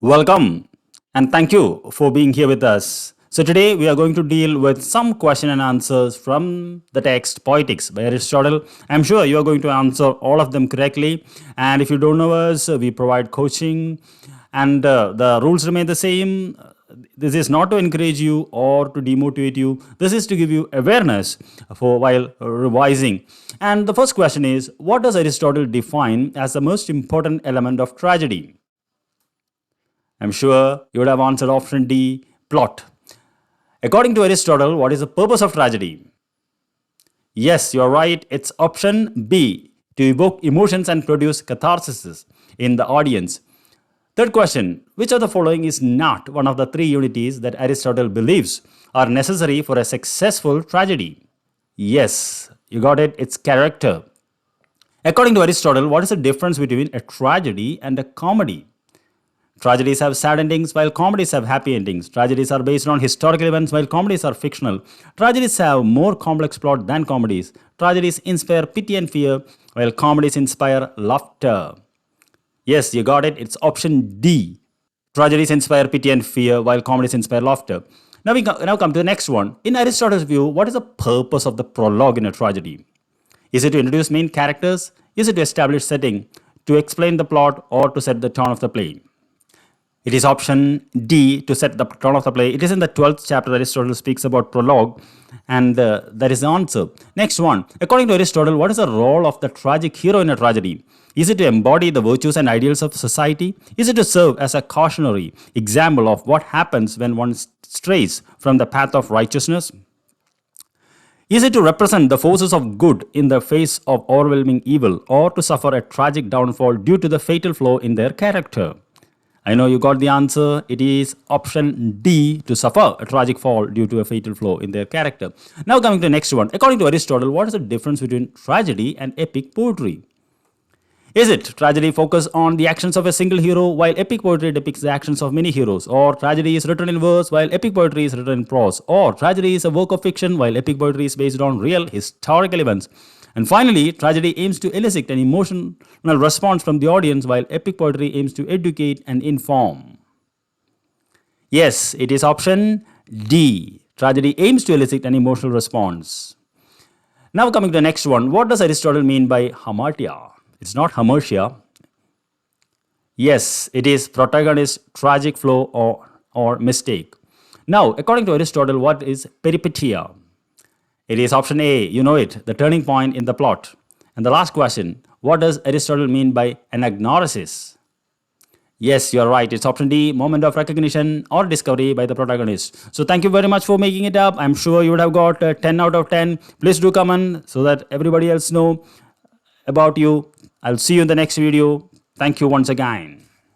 Welcome and thank you for being here with us. So, today we are going to deal with some question and answers from the text Poetics by Aristotle. I'm sure you are going to answer all of them correctly. And if you don't know us, we provide coaching and the rules remain the same. This is not to encourage you or to demotivate you. This is to give you awareness for while revising. And the first question is, what does Aristotle define as the most important element of tragedy? I'm sure you would have answered option D, plot. According to Aristotle, what is the purpose of tragedy? Yes, you're right. It's option B, to evoke emotions and produce catharsis in the audience. Third question, which of the following is not one of the three unities that Aristotle believes are necessary for a successful tragedy? Yes, you got it. It's character. According to Aristotle, what is the difference between a tragedy and a comedy? Tragedies have sad endings while comedies have happy endings. Tragedies are based on historical events while comedies are fictional. Tragedies have more complex plot than comedies. Tragedies inspire pity and fear while comedies inspire laughter. Yes, you got it. It's option D. Tragedies inspire pity and fear while comedies inspire laughter. Now we now come to the next one. In Aristotle's view, what is the purpose of the prologue in a tragedy? Is it to introduce main characters? Is it to establish setting, to explain the plot, or to set the tone of the play? It is option D, to set the tone of the play. It is in the 12th chapter Aristotle speaks about prologue, and that is the answer. Next one. According to Aristotle, what is the role of the tragic hero in a tragedy? Is it to embody the virtues and ideals of society? Is it to serve as a cautionary example of what happens when one strays from the path of righteousness? Is it to represent the forces of good in the face of overwhelming evil, or to suffer a tragic downfall due to the fatal flaw in their character? I know you got the answer. It is option D, to suffer a tragic fall due to a fatal flaw in their character. Now coming to the next one. According to Aristotle, what is the difference between tragedy and epic poetry? Is it tragedy focus on the actions of a single hero while epic poetry depicts the actions of many heroes? Or tragedy is written in verse while epic poetry is written in prose? Or tragedy is a work of fiction while epic poetry is based on real historical events? And finally, tragedy aims to elicit an emotional response from the audience while epic poetry aims to educate and inform. Yes, it is option D. Tragedy aims to elicit an emotional response. Now coming to the next one. What does Aristotle mean by hamartia? It's not hamartia. Yes, it is protagonist, tragic flaw, or mistake. Now, according to Aristotle, what is peripeteia? It is option A, you know it, the turning point in the plot. And the last question, what does Aristotle mean by anagnorisis? Yes, you're right. It's option D, moment of recognition or discovery by the protagonist. So thank you very much for making it up. I'm sure you would have got 10 out of 10. Please do comment so that everybody else know about you. I'll see you in the next video. Thank you once again.